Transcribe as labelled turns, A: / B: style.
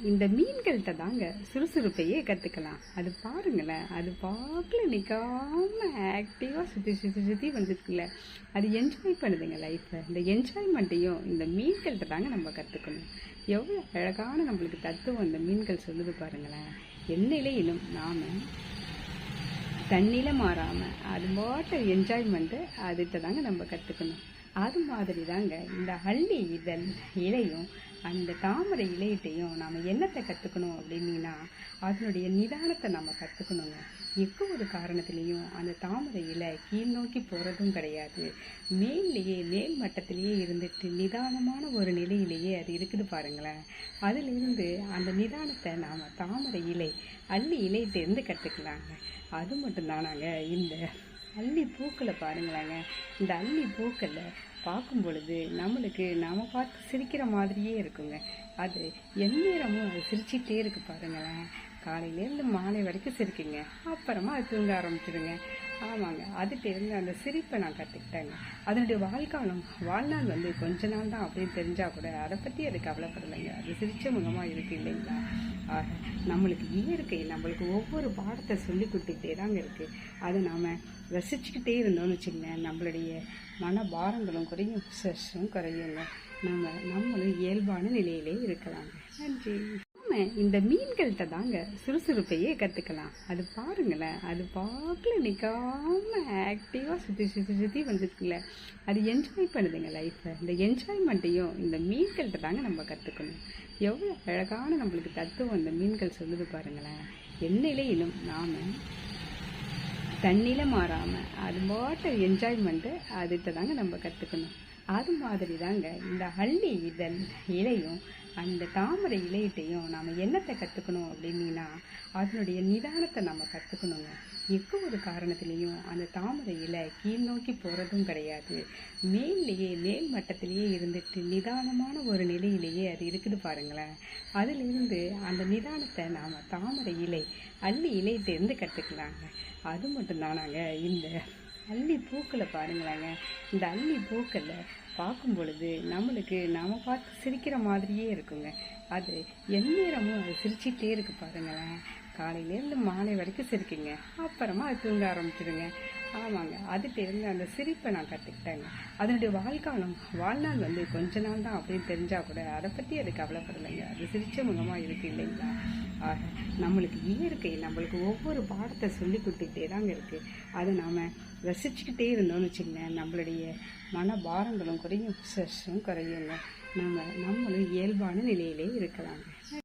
A: இந்த மீன்கள்கிட்ட தாங்க சுறுசுறுப்பையே கற்றுக்கலாம். அது பாருங்களேன், அது பார்க்கல நிற்காம ஆக்டிவாக சுற்றி சுற்றி சுற்றி வந்துருக்குல்ல, அது என்ஜாய் பண்ணுதுங்க லைஃப்பை. இந்த என்ஜாய்மெண்ட்டையும் இந்த மீன்கள்கிட்ட தாங்க நம்ம கற்றுக்கணும். எவ்வளோ அழகான நம்மளுக்கு தத்துவம் இந்த மீன்கள் சொல்லுது பாருங்களேன். எண்ணெயிலும் நாம் தண்ணியில் மாறாமல் அது பாட்டு என்ஜாய்மெண்ட்டு அதுகிட்ட தாங்க நம்ம கற்றுக்கணும். அது மாதிரி தாங்க இந்த அள்ளி இதழ் இலையும் அந்த தாமரை இலையிட்டையும் நாம் என்னத்தை கற்றுக்கணும் அப்படின்னா அதனுடைய நிதானத்தை நம்ம கற்றுக்கணுங்க. எக்க ஒரு காரணத்துலேயும் அந்த தாமரை இலை கீழ் நோக்கி போகிறதும் கிடையாது. மேல் மட்டத்திலேயே இருந்துட்டு நிதானமான ஒரு நிலையிலேயே அது இருக்குது பாருங்களேன். அதிலிருந்து அந்த நிதானத்தை நாம் தாமரை இலை அள்ளி இலையிட்டேருந்து கற்றுக்கலாங்க. அது மட்டும்தானாங்க இந்த அள்ளி பூக்களை பாருங்களாங்க. இந்த அள்ளி பூக்களை பார்க்கும் பொழுது நம்மளுக்கு நாம் பார்த்து சிரிக்கிற மாதிரியே இருக்குங்க. அது எந்நேரமும் அது சிரிச்சிட்டே இருக்கு பாருங்களேன். காலையிலேருந்து மாலை வரைக்கும் சிரிக்குங்க, அப்புறமா அது தூங்க ஆரம்பிச்சிடுங்க. ஆமாங்க, அதுகிட்டேருந்து அந்த சிரிப்பை நான் கற்றுக்கிட்டேங்க. அதனுடைய வாழ்நாள் வந்து கொஞ்ச நாள் தான் அப்படின்னு தெரிஞ்சால் கூட அதை பற்றி அது கவலைப்படலைங்க. அது சிரிச்ச முகமாக இருக்குது இல்லைங்களா. ஆக நம்மளுக்கு இயற்கை நம்மளுக்கு ஒவ்வொரு பாடத்தை சொல்லி கொடுத்துக்கிட்டே தாங்க இருக்குது. அதை நாம் ரசிச்சுக்கிட்டே இருந்தோம்னு வச்சுங்க, நம்மளுடைய மன பாரங்களும் குறையும், ஸ்ட்ரெஸ்ஸும் குறையுங்க. நம்மளும் இயல்பான நிலையிலே இருக்கலாங்க. நன்றி. இந்த மீன்கள்கிட்ட தாங்க சுறுசுறுப்பையே கற்றுக்கலாம். அது பாருங்களேன், அது பார்க்கல நிற்காம ஆக்டிவாக சுற்றி சுற்றி சுற்றி வந்துருக்குல்ல, அது என்ஜாய் பண்ணுதுங்க லைஃப்பை. இந்த என்ஜாய்மெண்ட்டையும் இந்த மீன்கள்கிட்ட தாங்க நம்ம கற்றுக்கணும். எவ்வளோ அழகான நம்மளுக்கு தத்துவம் இந்த மீன்கள் சொல்லுது பாருங்களேன். எண்ணெயிலும் நாம் தண்ணியில் மாறாமல் அது பாட்டு என்ஜாய்மெண்ட்டு அதுகிட்ட தாங்க நம்ம கற்றுக்கணும். அது மாதிரி தாங்க இந்த அள்ளி இதழ் இலையும் அந்த தாமரை இலையிட்டையும் நாம் என்னத்தை கற்றுக்கணும் அப்படின்னா அதனுடைய நிதானத்தை நம்ம கற்றுக்கணுங்க. எக்க ஒரு காரணத்துலேயும் அந்த தாமரை இலை கீழ் நோக்கி போகிறதும் கிடையாது. மேல் மட்டத்திலேயே இருந்துட்டு நிதானமான ஒரு நிலையிலேயே அது இருக்குது பாருங்களேன். அதிலிருந்து அந்த நிதானத்தை நாம் தாமரை இலை அள்ளி இலையிட்டேருந்து கற்றுக்கலாங்க. அது மட்டும்தானாங்க இந்த அள்ளி பூக்களை பாருங்களாங்க. இந்த அள்ளி பூக்களை பார்க்கும் பொழுது நம்மளுக்கு நாம் பார்த்து சிரிக்கிற மாதிரியே இருக்குங்க. அது எந்நேரமும் அது சிரிச்சிட்டே இருக்கு பாருங்களேன். காலையிலேருந்து மாலை வரைக்கும் சிரிக்குங்க, அப்புறமா அது தூங்க ஆரம்பிச்சிடுங்க. ஆமாங்க, அதுகிட்டேருந்து அந்த சிரிப்பை நான் கற்றுக்கிட்டேங்க. அதனுடைய வாழ்நாள் வந்து கொஞ்ச நாள் தான் அப்படின்னு தெரிஞ்சால் கூட அதை பற்றி அது கவலைப்படலைங்க. அது சிரிச்ச முகமாக இருக்குது இல்லைங்களா. ஆக நம்மளுக்கு இயற்கை நம்மளுக்கு ஒவ்வொரு பாடத்தை சொல்லி கொடுத்துக்கிட்டே தாங்க இருக்குது. அதை நாம் ரசிச்சுக்கிட்டே இருந்தோம்னு வச்சுங்க, நம்மளுடைய மன பாரங்களும் குறையும், ஸ்ட்ரெஸ்ஸும் குறையுங்க. நம்மளும் இயல்பான நிலையிலே இருக்கலாங்க.